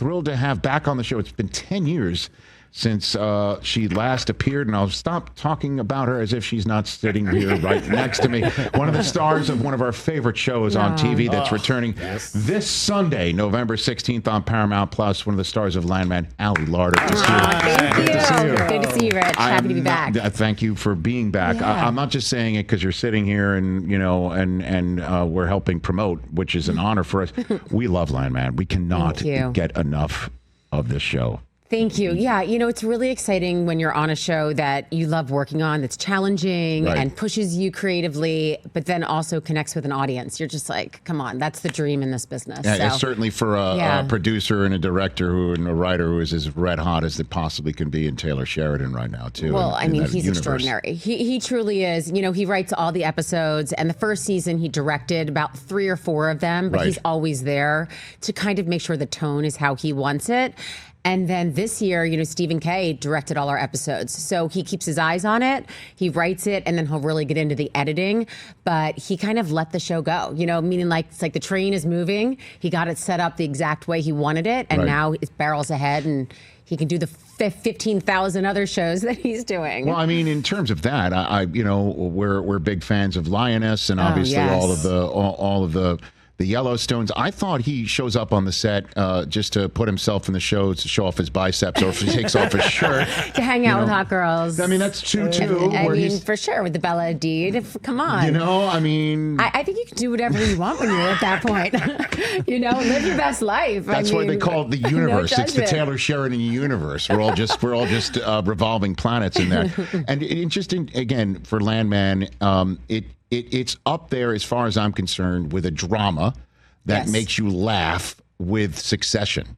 thrilled to have back on the show. It's been 10 years since she last appeared, and I'll stop talking about her as if she's not sitting here right next to me. One of the stars of one of our favorite shows on TV that's returning this Sunday, November 16th on Paramount Plus. One of the stars of Landman, Ali Larter. Thank you. Good to see you. Good to see you, Rich. Happy to be back. Thank you for being back. Yeah. I'm not just saying it because you're sitting here and we're helping promote, which is an honor for us. We love Landman. We cannot get enough of this show. Thank you. Yeah, it's really exciting when you're on a show that you love working on, that's challenging and pushes you creatively, but then also connects with an audience. You're just like, come on, that's the dream in this business. Yeah, so, certainly for a producer and a director and a writer who is as red hot as it possibly can be, in Taylor Sheridan right now, too. Well, he's extraordinary. He truly is. He writes all the episodes, and the first season he directed about 3 or 4 of them, but he's always there to kind of make sure the tone is how he wants it. And then this year, Stephen Kay directed all our episodes. So he keeps his eyes on it, he writes it, and then he'll really get into the editing. But he kind of let the show go, meaning like it's like the train is moving. He got it set up the exact way he wanted it. And now it barrels ahead, and he can do the 15,000 other shows that he's doing. Well, in terms of that, we're big fans of Lioness, and obviously all of the Yellowstones. I thought he shows up on the set just to put himself in the show, to show off his biceps, or if he takes off his shirt. To hang out with hot girls. That's true, too. For sure, with the Bella Hadid. Come on. I think you can do whatever you want when you're at that point. Live your best life. That's why they call it the universe. It's the Taylor Sheridan universe. We're all just revolving planets in there. And interesting, again, for Landman, it's up there, as far as I'm concerned, with a drama that makes you laugh with Succession.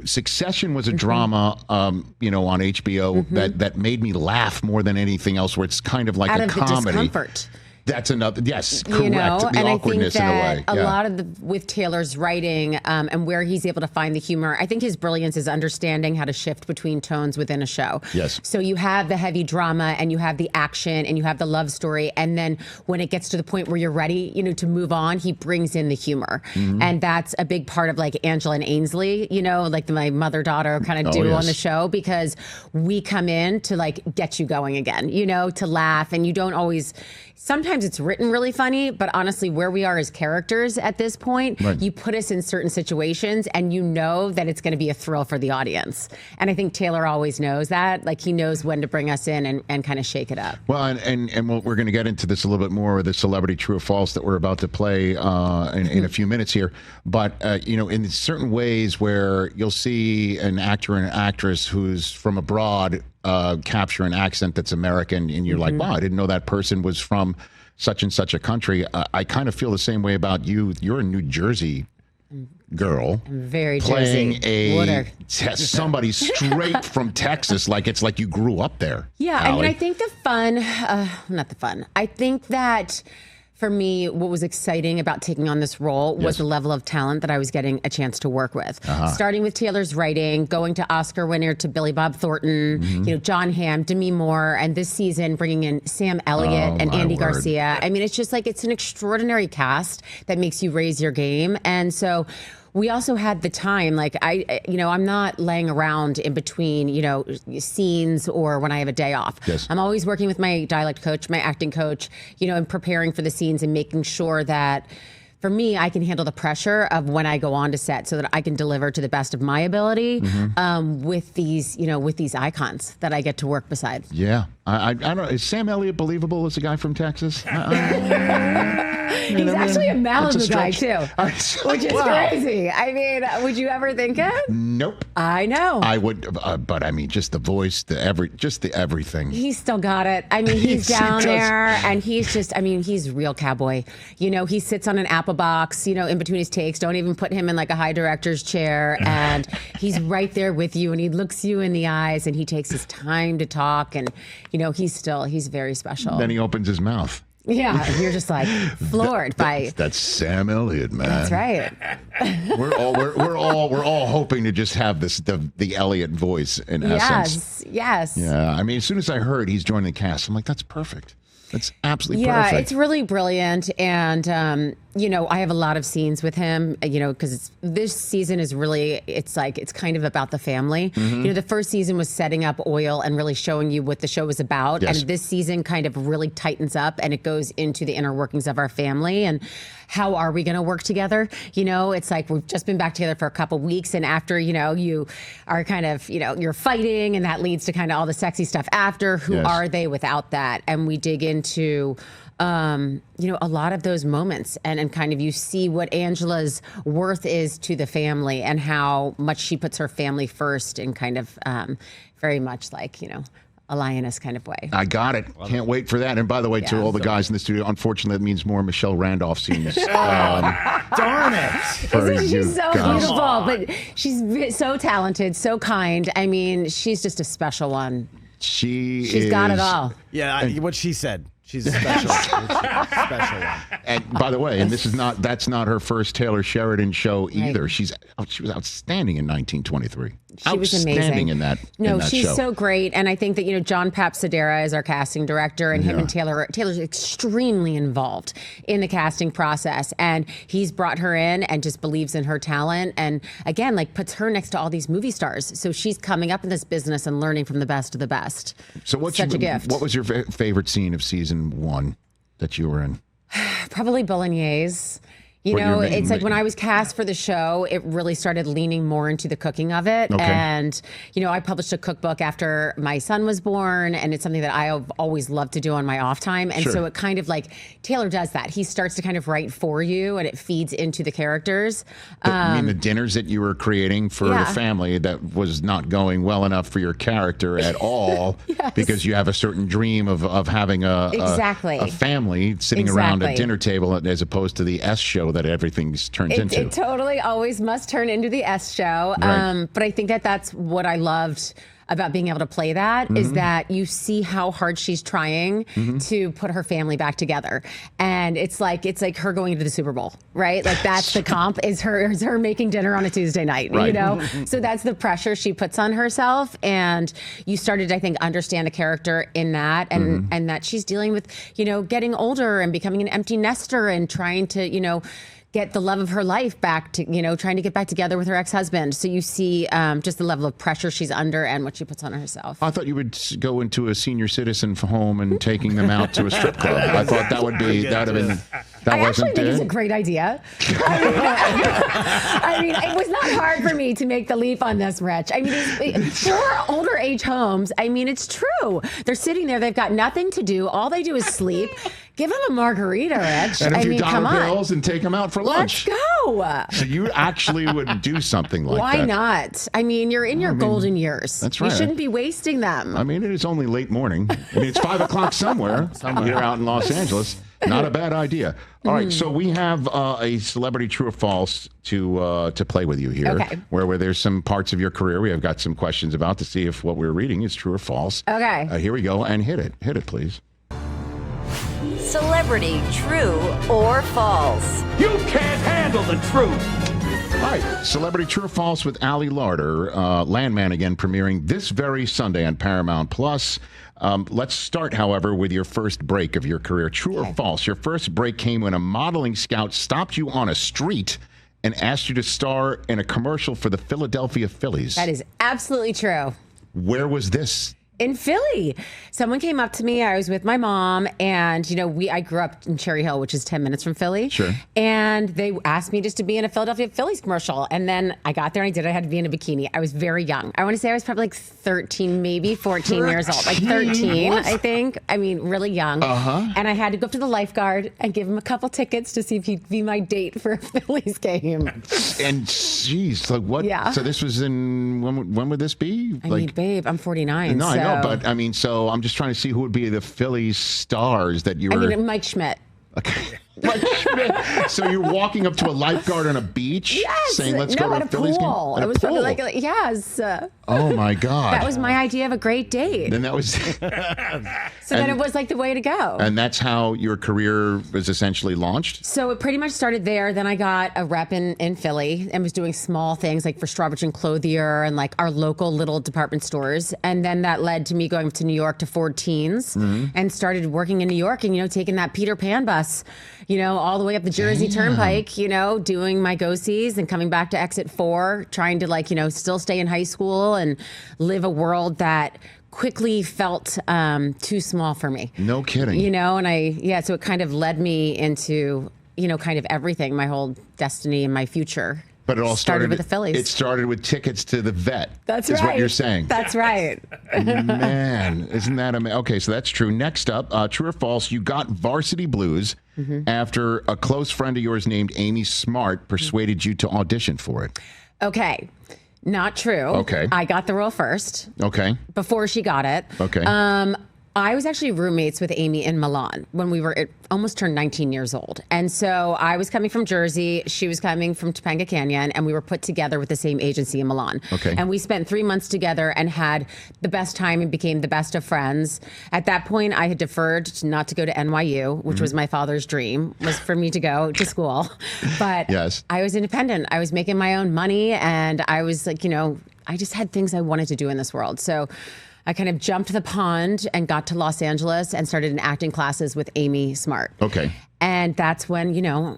Succession was a drama, on HBO that made me laugh more than anything else, where it's kind of like out a of comedy. The discomfort. That's another, correct. The and awkwardness I think that in a way. A lot of with Taylor's writing and where he's able to find the humor, I think his brilliance is understanding how to shift between tones within a show. Yes. So you have the heavy drama, and you have the action, and you have the love story, and then when it gets to the point where you're ready, to move on, he brings in the humor, and that's a big part of like Angela and Ainsley, like my mother-daughter kind of duo on the show, because we come in to like get you going again, to laugh, and you don't always. Sometimes it's written really funny, but honestly, where we are as characters at this point, you put us in certain situations and you know that it's going to be a thrill for the audience. And I think Taylor always knows that. Like, he knows when to bring us in and kind of shake it up. Well, and we're going to get into this a little bit more, the celebrity true or false that we're about to play in a few minutes here. But, in certain ways where you'll see an actor and an actress who's from abroad capture an accent that's American, and you're like, wow, I didn't know that person was from such and such a country. I kind of feel the same way about you. You're a New Jersey girl. I'm very playing Jersey. Somebody straight from Texas, like it's like you grew up there. Yeah, Ali. I think I think that for me, what was exciting about taking on this role was the level of talent that I was getting a chance to work with. Starting with Taylor's writing, going to Oscar winner to Billy Bob Thornton, John Hamm, Demi Moore, and this season bringing in Sam Elliott and Andy Garcia. It's just like, it's an extraordinary cast that makes you raise your game. And so we also had the time, like I'm not laying around in between, scenes or when I have a day off. Yes. I'm always working with my dialect coach, my acting coach, and preparing for the scenes and making sure that for me, I can handle the pressure of when I go on to set so that I can deliver to the best of my ability with these icons that I get to work beside. Yeah. I don't know. Is Sam Elliott believable as a guy from Texas? He's actually a Malibu guy, too, which is crazy. Would you ever think it? Nope. I know. I would, but just the voice, the everything. He's still got it. He's down there, and he's just, he's a real cowboy. He sits on an apple box, in between his takes. Don't even put him in like a high director's chair, and he's right there with you, and he looks you in the eyes, and he takes his time to talk, and, he's very special. Then he opens his mouth. Yeah, you're just like floored by. That's Sam Elliott, man. That's right. we're all hoping to just have the Elliott voice in essence. Yes. Yeah, as soon as I heard he's joining the cast, I'm like, that's perfect. That's absolutely perfect. Yeah, it's really brilliant, and I have a lot of scenes with him, because this season is really, it's kind of about the family. The first season was setting up Oil and really showing you what the show was about. Yes. And this season kind of really tightens up and it goes into the inner workings of our family and how are we going to work together? It's like we've just been back together for a couple weeks, and after, you are kind of, you're fighting, and that leads to kind of all the sexy stuff after. Who are they without that? And we dig into a lot of those moments and kind of you see what Angela's worth is to the family and how much she puts her family first in kind of very much like, a lioness kind of way. I got it. Can't wait for that. And by the way, to all the guys in the studio, unfortunately, that means more Michelle Randolph scenes. Darn it. Isn't she so beautiful? But she's so talented, so kind. I mean, she's just a special one. She's got it all. Yeah, what she said. She's a special one. And by the way, and that's not her first Taylor Sheridan show either. Right. She was outstanding in 1923. She was amazing. Outstanding in that she's show. So great. And I think that, John Papsadera is our casting director, and him and Taylor's extremely involved in the casting process. And he's brought her in and just believes in her talent. And again, puts her next to all these movie stars. So she's coming up in this business and learning from the best of the best. So such a gift. What was your favorite scene of season 1 that you were in? Probably Bolognese. It's like when I was cast for the show, it really started leaning more into the cooking of it. Okay. And, I published a cookbook after my son was born, and it's something that I have always loved to do on my off time. And so it kind of Taylor does that. He starts to kind of write for you, and it feeds into the characters. I mean, the dinners that you were creating for the family that was not going well enough for your character at all, because you have a certain dream of having a family sitting around a dinner table as opposed to the S show that everything's turned into. It totally always must turn into the S show. Right. But I think that's what I loved about being able to play that is that you see how hard she's trying to put her family back together. And it's like her going into the Super Bowl, right? That's the comp is her making dinner on a Tuesday night, right. So that's the pressure she puts on herself. And you started, I think, understand a character in that and that she's dealing with, getting older and becoming an empty nester and trying to, get the love of her life back to, trying to get back together with her ex-husband. So you see just the level of pressure she's under and what she puts on herself. I thought you would go into a senior citizen home and taking them out to a strip club. I thought that would be, that would have been, that I wasn't actually think it's a great idea. I mean, it was not hard for me to make the leap on this, Rich. I mean, for older age homes, I mean, it's true. They're sitting there, they've got nothing to do. All they do is sleep. Give them a margarita, Rich. And a few dollar bills and take them out for lunch. Let's go. So you actually would do something like that. Why not? I mean, you're in your golden years. That's right. You shouldn't be wasting them. I mean, it is only late morning. I mean, it's 5 o'clock somewhere here out in Los Angeles. Not a bad idea. All right, so we have a celebrity true or false to play with you here, where there's some parts of your career we have got some questions about to see if what we're reading is true or false. Okay. Here we go, and hit it, please. Celebrity true or false? You can't handle the truth. All right, celebrity true or false with Ali Larter. Landman again premiering this very Sunday on Paramount Plus. Let's start, however, with your first break of your career. True or false? Your first break came when a modeling scout stopped you on a street and asked you to star in a commercial for the Philadelphia Phillies. That is absolutely true. Where was this? In Philly. Someone came up to me. I was with my mom, and I grew up in Cherry Hill, which is 10 minutes from Philly. Sure. And they asked me just to be in a Philadelphia Phillies commercial. And then I got there and I did. I had to be in a bikini. I was very young. I want to say I was probably 13, maybe 14 years old. 13, what? I think. I mean, really young. And I had to go up to the lifeguard and give him a couple tickets to see if he'd be my date for a Phillies game. And geez, what? Yeah. So this was in, when would this be? I mean, babe, I'm 49. No, I know, but I mean, so I'm just trying to see who would be the Phillies stars that you were. I mean, Mike Schmidt. Okay. So you're walking up to a lifeguard on a beach, saying, "Let's go to a Phillies game." It was probably like, yes. Oh my God. That was my idea of a great date. Then that was. Then it was like the way to go. And that's how your career was essentially launched? So it pretty much started there. Then I got a rep in Philly and was doing small things like for Strawbridge and Clothier and like our local little department stores. And then that led to me going to New York to Ford Teens and started working in New York and, taking that Peter Pan bus, all the way up the Jersey Turnpike, doing my go-sees and coming back to exit 4, trying to still stay in high school and live a world that quickly felt too small for me. No kidding. So it kind of led me into, kind of everything, my whole destiny and my future. But it all started with the Phillies. It started with tickets to the vet. That's is right. what you're saying. That's right. Man, isn't that amazing? Okay, so that's true. Next up, true or false, you got Varsity Blues after a close friend of yours named Amy Smart persuaded you to audition for it. Okay. Not true. Okay. I got the role first. Okay. Before she got it. Okay. I was actually roommates with Amy in Milan when we were almost turned 19 years old. And so I was coming from Jersey. She was coming from Topanga Canyon. And we were put together with the same agency in Milan. Okay. And we spent 3 months together and had the best time and became the best of friends. At that point, I had deferred not to go to NYU, which was my father's dream, was for me to go to school. But yes. I was independent. I was making my own money. And I was like, I just had things I wanted to do in this world. So I kind of jumped the pond and got to Los Angeles and started in acting classes with Amy Smart. Okay. And that's when,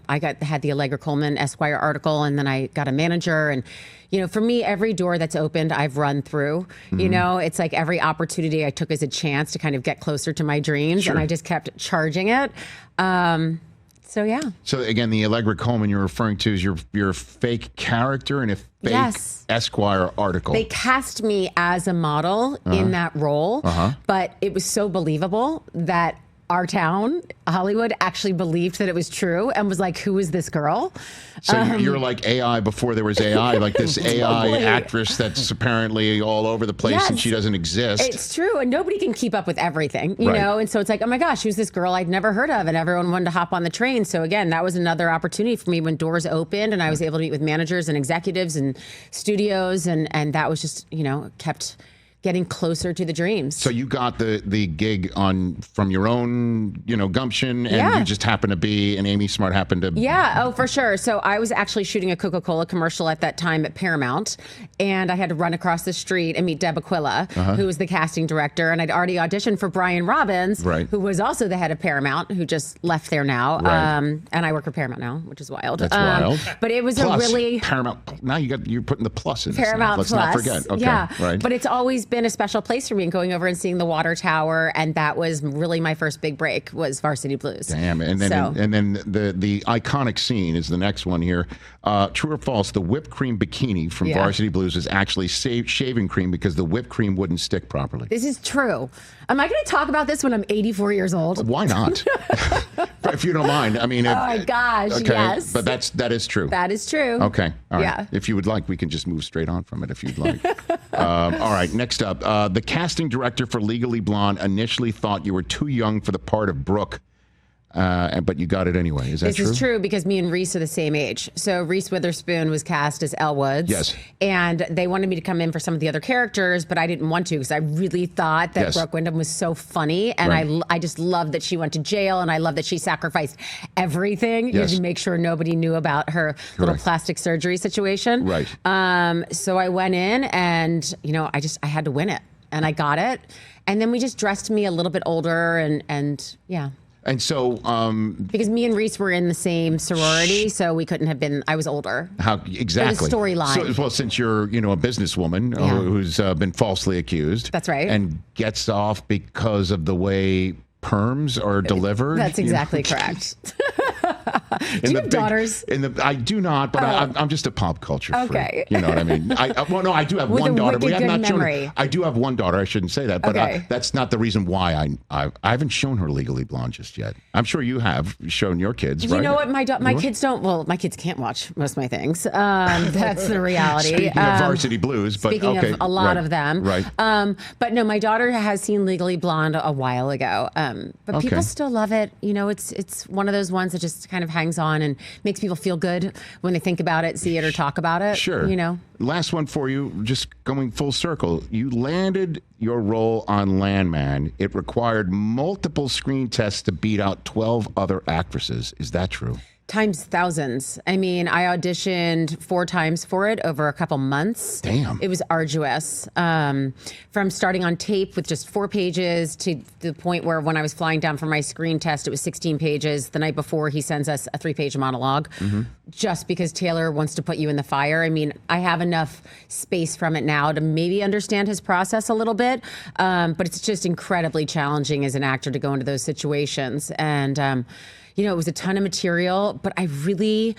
I had the Allegra Coleman Esquire article, and then I got a manager. And, for me, every door that's opened, I've run through. It's like every opportunity I took as a chance to kind of get closer to my dreams. Sure. And I just kept charging it. So, yeah. So, again, the Allegra Coleman you're referring to is your fake character in a fake Esquire article. They cast me as a model in that role, but it was so believable that our town, Hollywood, actually believed that it was true and was like, who is this girl? So you're like AI before there was AI, like this AI actress that's apparently all over the place and she doesn't exist. It's true. And nobody can keep up with everything, you know? And so it's like, oh my gosh, who's this girl I'd never heard of? And everyone wanted to hop on the train. So again, that was another opportunity for me when doors opened and I was able to meet with managers and executives and studios. And that was just, kept getting closer to the dreams. So you got the gig from your own, gumption, and you just happened to be, and Amy Smart happened to. Yeah, oh, for sure. So I was actually shooting a Coca-Cola commercial at that time at Paramount, and I had to run across the street and meet Deb Aquila, who was the casting director, and I'd already auditioned for Brian Robbins, who was also the head of Paramount, who just left there now. And I work for Paramount now, which is wild. That's wild. But it was plus, a really Paramount. Now you're putting the plus in. Paramount Let's Plus. not forget. Okay, yeah, right. But it's always been a special place for me, and going over and seeing the water tower, and that was really my first big break was Varsity Blues. Damn, and then the iconic scene is the next one here. True or false? The whipped cream bikini from Varsity Blues is actually shaving cream because the whipped cream wouldn't stick properly. This is true. Am I going to talk about this when I'm 84 years old? Why not? If you don't mind. I mean, oh my gosh, okay, yes. But that is true. That is true. Okay. All right. Yeah. If you would like, we can just move straight on from it if you'd like. All right. Next up, the casting director for Legally Blonde initially thought you were too young for the part of Brooke. But you got it anyway. Is that true? This is true because me and Reese are the same age. So Reese Witherspoon was cast as Elle Woods. Yes. And they wanted me to come in for some of the other characters, but I didn't want to because I really thought that Brooke Wyndham was so funny. And I just loved that she went to jail, and I love that she sacrificed everything to make sure nobody knew about her little plastic surgery situation. Right. So I went in and, I had to win it. And I got it. And then we just dressed me a little bit older and yeah. And so, because me and Reese were in the same sorority, so we couldn't have been. I was older. How exactly? For the storyline. So, well, since you're, a businesswoman who's been falsely accused. That's right. And gets off because of the way perms are delivered. That's exactly correct. Do you have daughters? I do not, but I'm just a pop culture freak. Okay. You know what I mean? I do have one daughter. We have not shown her. I do have one daughter. I shouldn't say that, but that's not the reason why I haven't shown her Legally Blonde just yet. I'm sure you have shown your kids, right? You know what? My kids don't. Well, my kids can't watch most of my things. That's the reality. Speaking of Varsity Blues, but speaking of a lot of them, right? But no, my daughter has seen Legally Blonde a while ago. But people still love it. It's one of those ones that just kind of hangs on and makes people feel good when they think about it, see it, or talk about it. Sure. Last one for you, just going full circle. You landed your role on Landman. It required multiple screen tests to beat out 12 other actresses. Is that true? Times thousands. I mean, I auditioned 4 times for it over a couple months. Damn. It was arduous. From starting on tape with just 4 pages to the point where when I was flying down for my screen test, it was 16 pages. The night before, he sends us a 3-page monologue just because Taylor wants to put you in the fire. I mean, I have enough space from it now to maybe understand his process a little bit, but it's just incredibly challenging as an actor to go into those situations. And, you know, it was a ton of material, but I really,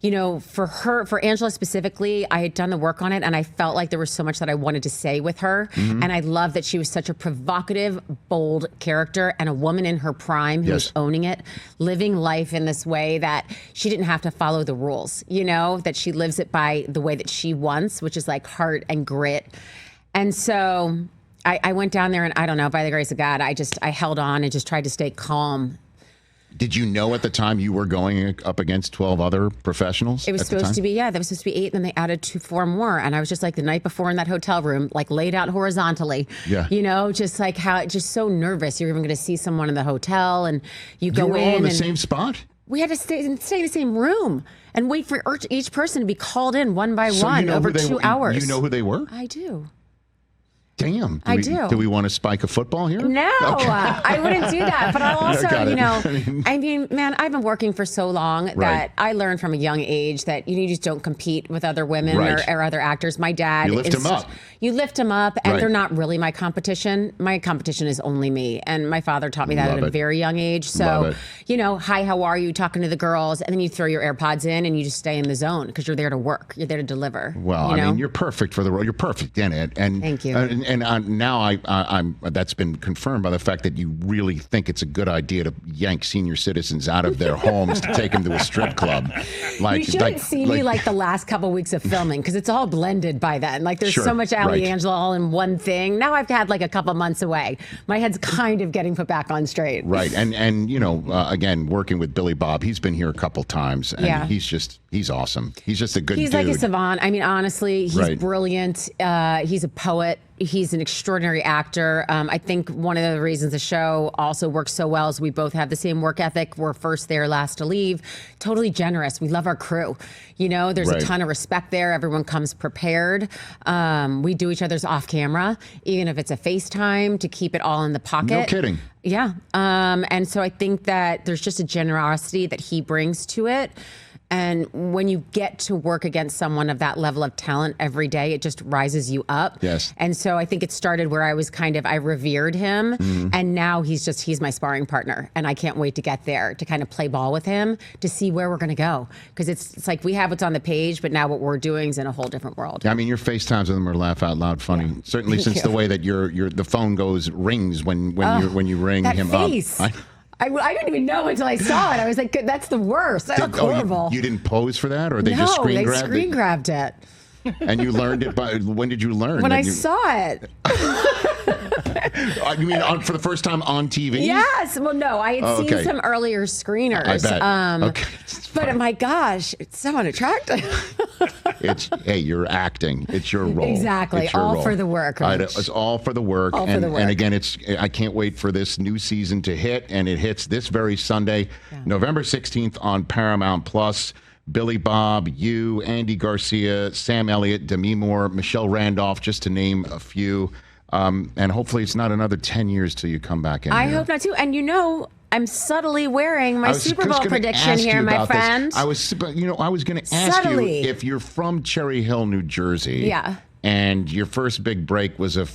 you know, for Angela specifically, I had done the work on it and I felt like there was so much that I wanted to say with her. And I love that she was such a provocative, bold character and a woman in her prime who was owning it, living life in this way that she didn't have to follow the rules, you know, that she lives it by the way that she wants, which is like heart and grit. And so I went down there and I don't know, by the grace of God, I held on and just tried to stay calm. Did you know at the time you were going up against 12 other professionals? It was supposed to be, yeah, that was supposed to be 8, and then they added 4 more. And I was just like the night before in that hotel room, like laid out horizontally. Yeah. You know, just like just so nervous. You're even going to see someone in the hotel, and you go in. You were all in the same spot? We had to stay in the same room and wait for each person to be called in one by one over 2 hours. You know who they were? I do. Damn. I do. Do we want to spike a football here? No, okay. I wouldn't do that. But I'll also, you know, I mean, man, I've been working for so long that I learned from a young age that you just don't compete with other women or other actors. My dad. You lift him up. You lift them up, and they're not really my competition. My competition is only me. And my father taught me that at a very young age. So, you know, hi, how are you? Talking to the girls, and then you throw your AirPods in and you just stay in the zone because you're there to work. You're there to deliver. Well, I mean, you're perfect for the role. You're perfect in it. And thank you. And now I'm that's been confirmed by the fact that you really think it's a good idea to yank senior citizens out of their homes to take them to a strip club. Like, you shouldn't see me like the last couple weeks of filming because it's all blended by then. Like there's so much Ali Angela all in one thing. Now I've had like a couple months away. My head's kind of getting put back on straight. Right. And you know, again, working with Billy Bob, he's been here a couple times and he's awesome. He's just a good dude. He's like a savant. I mean, honestly, he's brilliant. He's a poet. He's an extraordinary actor. I think one of the reasons the show also works so well is we both have the same work ethic. We're first there, last to leave. Totally generous. We love our crew. You know, there's a ton of respect there. Everyone comes prepared. We do each other's off camera, even if it's a FaceTime, to keep it all in the pocket. No kidding. Yeah. And so I think that there's just a generosity that he brings to it. And when you get to work against someone of that level of talent every day, it just rises you up. Yes. And so I think it started where I was I revered him. And now he's my sparring partner. And I can't wait to get there, to kind of play ball with him, to see where we're going to go. Because it's like we have what's on the page, but now what we're doing is in a whole different world. I mean, your FaceTimes with them are laugh out loud funny. Yeah. Certainly since the way that the phone rings when you ring him face. up. I didn't even know until I saw it. I was like, that's the worst. That looked horrible. You didn't pose for that? Or they just screen grabbed it? No, they screen grabbed it. And you learned it when did you learn? When I saw it. You mean for the first time on TV? Yes. Well, no, I had seen some earlier screeners. I bet. Okay. But my gosh, it's so unattractive. Hey, you're acting. It's your role. Exactly. All for the work. It's all for the work. All for the work. And again, I can't wait for this new season to hit, and it hits this very Sunday, November 16th on Paramount Plus. Billy Bob, you, Andy Garcia, Sam Elliott, Demi Moore, Michelle Randolph, just to name a few. And hopefully it's not another 10 years till you come back in. I hope not too. And you know, I'm subtly wearing my Super Bowl prediction here, my friend. I was going to ask you if you're from Cherry Hill, New Jersey. Yeah. And your first big break was a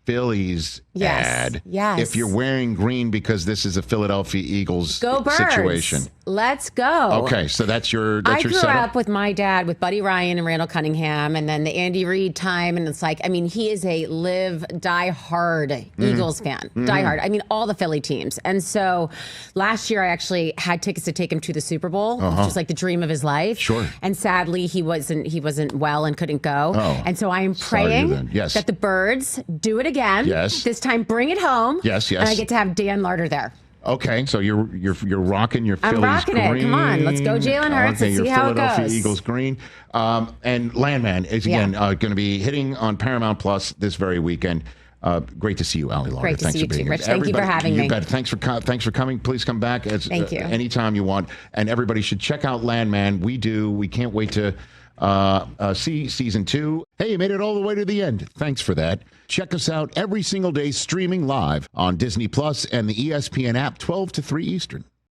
Phillies ad. Yes. If you're wearing green because this is a Philadelphia Eagles Birds. situation. Let's go. Okay, so that's your I your grew setup? up with my dad, with Buddy Ryan and Randall Cunningham, and then the Andy Reid time. And it's like, I mean, he is a die-hard Eagles fan. Die-hard. I mean, all the Philly teams. And so last year, I actually had tickets to take him to the Super Bowl, which was like the dream of his life. Sure. And sadly, he wasn't well and couldn't go. Oh, and so I am praying that the Birds do it again. Yes. This time, bring it home. Yes. And I get to have Dan Larter there. Okay, so you're rocking your Phillies green. I'm rocking it. Come on, let's go Jalen Hurts and see how it goes. Philadelphia Eagles green. And Landman is again going to be hitting on Paramount Plus this very weekend. Great to see you, Ali Larter. Great to Thanks see you for being too, here. Rich. Thank you for having me. You bet. Thanks for coming. Please come back Thank you. anytime you want. And everybody should check out Landman. We do. We can't wait to see season 2. Hey, you made it all the way to the end. Thanks for that. Check us out every single day streaming live on Disney Plus and the ESPN app 12 to 3 Eastern.